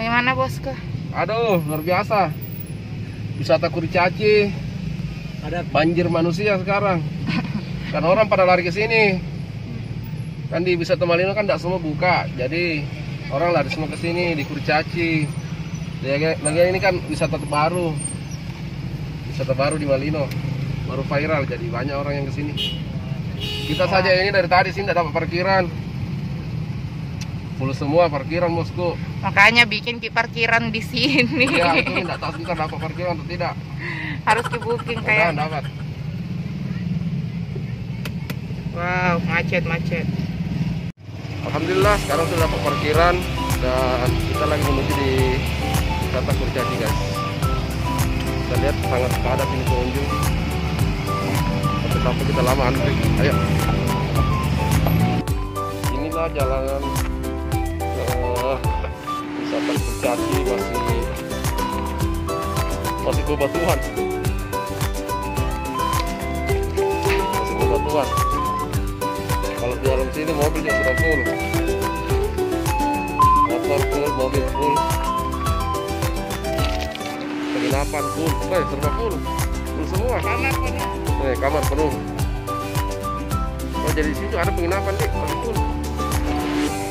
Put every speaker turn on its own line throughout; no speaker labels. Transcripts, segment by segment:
Gimana bosku?
Aduh, luar biasa. Wisata Kurcaci.
Ada
Banjir manusia sekarang. Kan orang pada lari ke sini. Kan di Wisata Malino kan tidak semua buka. Jadi orang lari semua ke sini di Kurcaci. Lagi ini kan wisata baru. Wisata baru di Malino. Baru viral, jadi banyak orang yang ke sini. Kita saja ini dari tadi sini tidak dapat parkiran. Full semua parkiran, bosku.
Makanya bikin parkiran di sini.
Iya, itu tidak tahu sebentar dapat parkiran atau tidak.
Harus di booking
Udah
kayak.
dapat.
Wow, macet.
Alhamdulillah sekarang sudah dapat parkiran dan kita lagi menuju di wisata Kurcaci, guys. Kita lihat sangat padat ini pengunjung. Tapi kita lama antri. Ayo. Inilah jalanan wisata Kurcaci, masih bebatuan. Kalau di dalam sini mobil juga sudah full, motor full, mobil full, penginapan full, serba full semua. Kamar penuh. Oh, jadi di sini juga ada penginapan nih, full.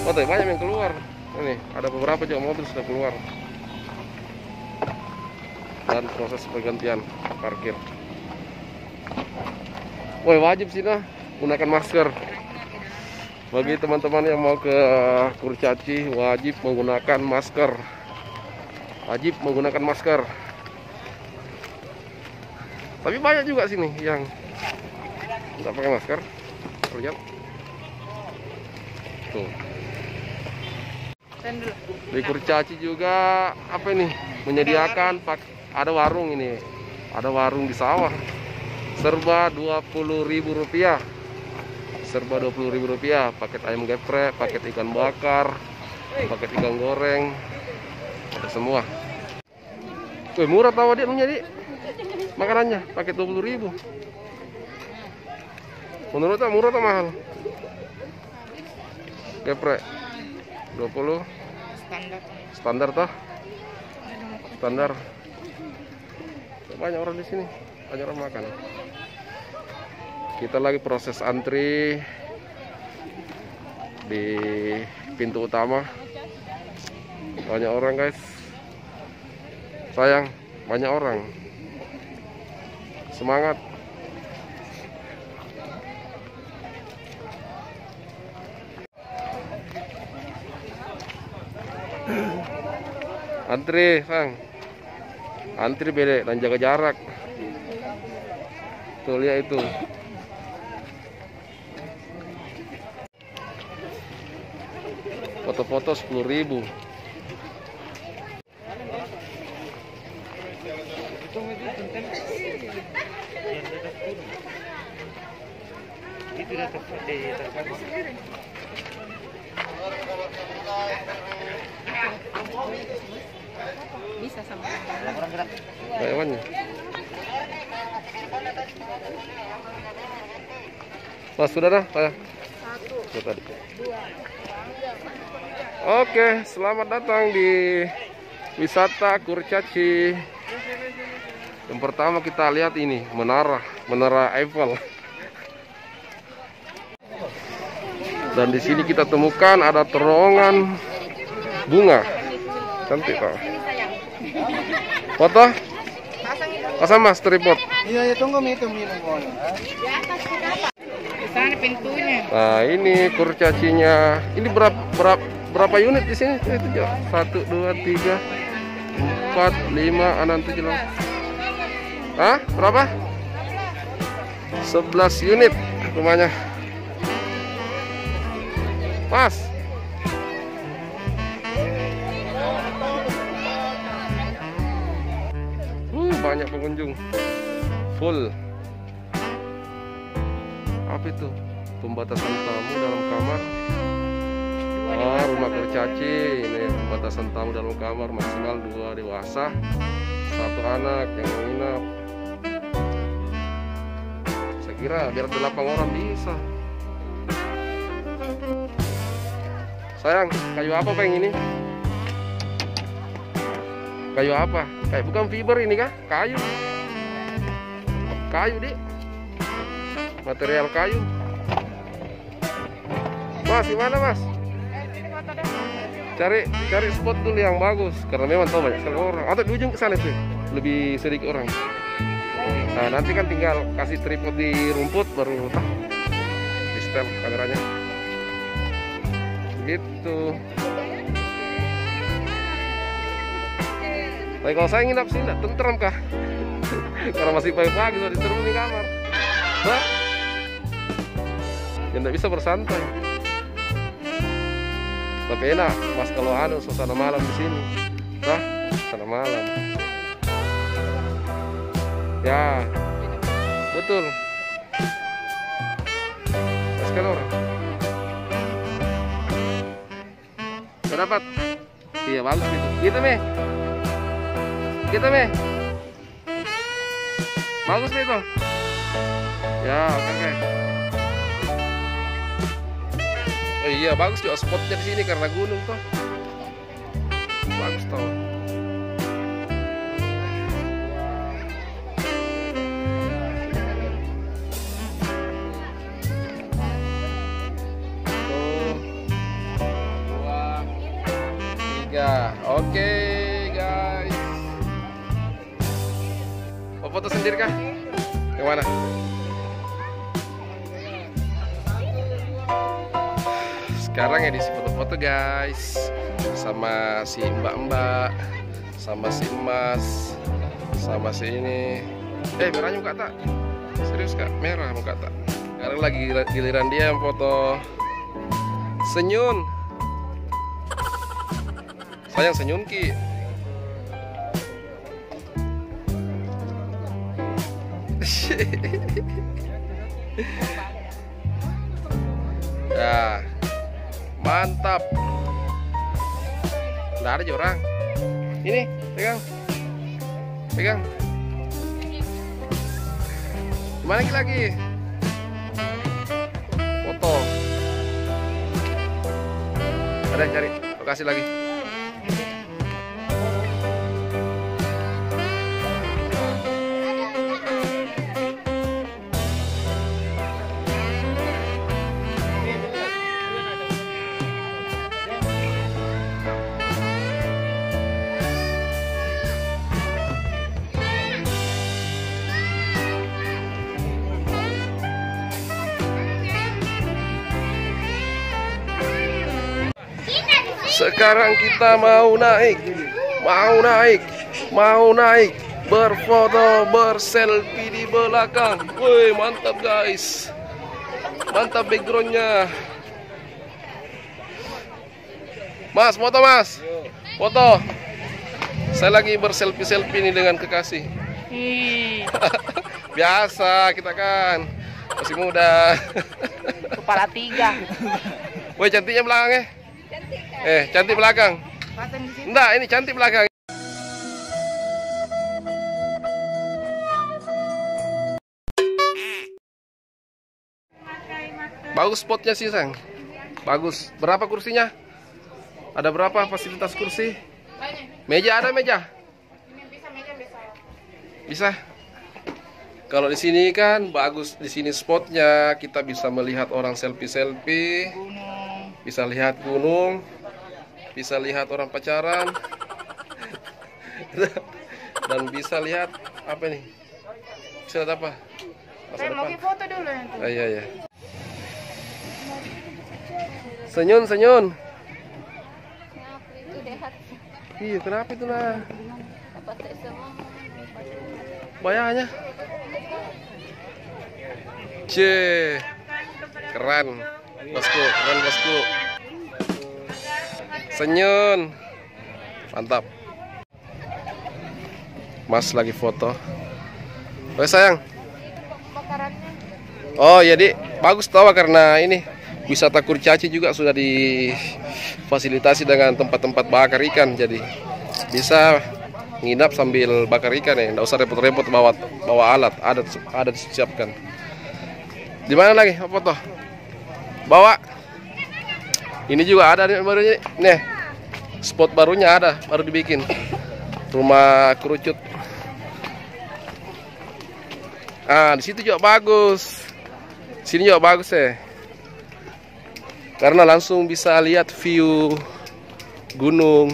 Oh, tapi banyak yang keluar. Ini ada beberapa juga mobil sudah keluar. Dan proses pergantian parkir. Woi, wajib sih nah gunakan masker. Bagi teman-teman yang mau ke Kurcaci wajib menggunakan masker. Wajib menggunakan masker. Tapi banyak juga sini yang nggak pakai masker. Lihat. Tuh. Di Kurcaci juga apa ini? Menyediakan ada warung ini. Ada warung di sawah. Serba Rp20.000. Serba Rp20.000. Paket ayam geprek, paket ikan bakar, paket ikan goreng, ada semua. Wih, murah tahu dia menjadi makanannya, paket Rp20.000. Menurut tak murah atau mahal? Geprek 20 standar toh? Standar. Banyak orang di sini, banyak orang makan. Kita lagi proses antri di pintu utama. Banyak orang, guys. Sayang, banyak orang. Semangat. Antri, Sang. Antri beda dan jaga jarak. Tuh, lihat itu. Foto-foto 10.000.
Bisa sama.
Hewannya. Mas, sudah dah, saya. Satu. Oke, selamat datang di wisata Kurcaci. Yang pertama kita lihat ini menara Eiffel. Dan di sini kita temukan ada terowongan bunga. Cantik kok. Foto? Pasang Mas tripod.
Iya, tunggu itu minum.
Di sana pintunya.
Nah, ini Kurcacinya. Ini berapa unit di sini? Itu 1, 2, 3, 4, 5, 6, 7, 8. Hah? Berapa? 11 unit rumahnya. Pas. Banyak pengunjung. Full. Apa itu? Pembatasan tamu dalam kamar. Rumah Kurcaci. Ini pembatasan tamu dalam kamar maksimal 2 dewasa, 1 anak yang menginap. Saya kira biar 8 orang bisa. Sayang, kayu apa Peng ini? Kayu apa? Kayak bukan fiber ini kah? Kayu. Kayu, Dik. Material kayu. Mas, gimana Mas? Cari spot dulu yang bagus karena memang tahu banyak sekali orang. Atau di ujung ke sana tuh lebih sedikit orang. Nah, nanti kan tinggal kasih tripod di rumput baru di setel kameranya. Gitu. Tapi kalau saya nginap sini enggak tenteram kah? Karena masih pagi-pagi sudah disuruh di kamar. Hah? Ya enggak bisa bersantai. Tapi enak, Mas kalau ada suasana malam di sini. Hah? Suasana malam. Ya. Betul. Mas kalau orang. Sudah dapat? Iya, bagus gitu. Gitu, Me. Gitu, Me. Bagus itu. Ya, oke. Oh iya, bagus juga spotnya di sini karena gunung toh. Bagus toh. Oke, guys. Mau foto sendiri kah? Yang mana? Sekarang edisi foto-foto guys, sama si mbak-mbak, sama si emas, sama si ini. Merahnya muka tak? Serius kak? Merah muka tak? Sekarang lagi giliran dia yang foto senyum. Sayang senyum Ki. Ya, mantap. Nggak ada orang. Ini pegang, pegang. Gimana lagi? Foto. Ada yang cari lokasi lagi. Sekarang kita mau naik, berfoto, berselfie di belakang. Woi, mantap guys, mantap backgroundnya. Mas, foto Mas, foto. Saya lagi berselfie ini dengan kekasih. Biasa kita kan masih muda.
Kepala 3.
Woi, cantiknya belakang cantik belakang. Enggak, ini cantik belakang. Bagus spotnya sih, Sang. Bagus. Berapa kursinya? Ada berapa fasilitas kursi? Meja ada meja? Bisa. Kalau di sini kan bagus, di sini spotnya kita bisa melihat orang selfie, bisa lihat gunung, bisa lihat orang pacaran, dan bisa lihat apa nih? Bisa lihat apa?
Saya mau foto dulu nanti.
Iya. Senyum. Iya, kenapa itu nah? Bayarnya? Keren bosku. Senyum. Mantap. Mas lagi foto. Oke sayang. Oh iya Dik, bagus tahu karena ini wisata kurcaci juga sudah difasilitasi dengan tempat-tempat bakar ikan, jadi bisa nginap sambil bakar ikan ya, nggak usah repot-repot bawa alat, ada disiapkan. Di mana lagi foto? Bawa. Ini juga ada nih barunya, nih spot barunya ada, baru dibikin. rumah kerucut. Ah, di situ juga bagus. Sini juga bagus ya. Karena langsung bisa lihat view gunung.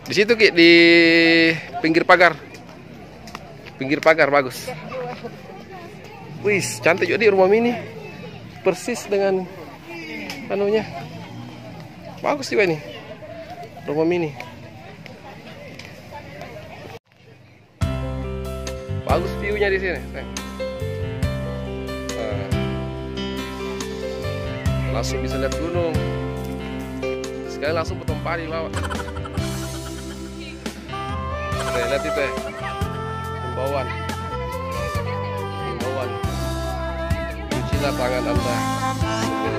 Di situ Ki, di pinggir pagar. Pinggir pagar bagus. Wih, cantik juga di rumah mini. Persis dengan anunya. Bagus juga ini. Rumah mini. Bagus view-nya di sini. Nah, langsung bisa lihat gunung. Sekali langsung potong padi bawah. Lihat itu ya. Himbauan. Cucilah tangan Anda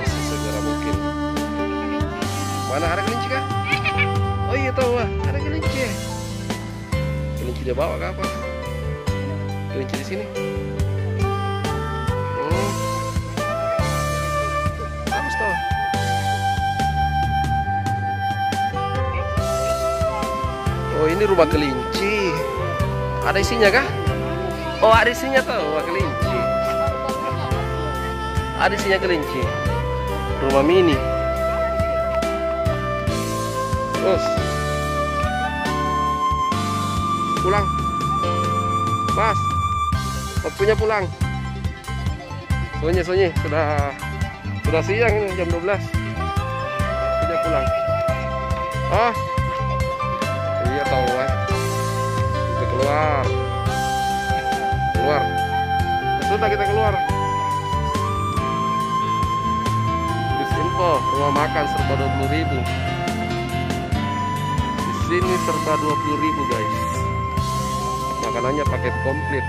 sesegera mungkin. Mana ada kelinci kah? Oh iya tahu lah, ada kelinci. Kelinci dia bawa ke apa? Kelinci di sini. Bagus toh. Oh ini rumah kelinci. Ada isinya kah? Oh ada isinya tuh rumah kelinci. Ada isinya kelinci. Rumah mini. Terus pulang. Mas, waktunya pulang. Sunyi, sudah siang ini jam 12. Waktunya pulang. Oh, iya tahu lah. Kita keluar. Sudah kita keluar. Bis info, rumah makan serba 20.000. Di sini serba 20.000 guys. Makanannya paket komplit.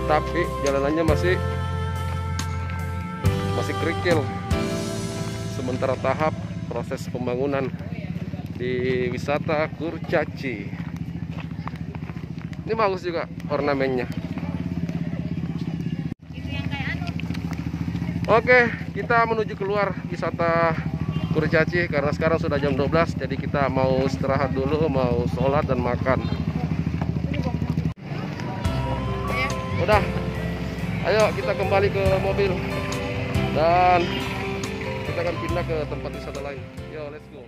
Tapi jalanannya masih kerikil. Sementara tahap proses pembangunan di wisata Kurcaci. Ini bagus juga ornamennya. Oke, kita menuju keluar wisata Kurcaci karena sekarang sudah jam 12, jadi kita mau istirahat dulu, mau sholat dan makan. Udah, ayo kita kembali ke mobil dan kita akan pindah ke tempat wisata lain. Yo, let's go.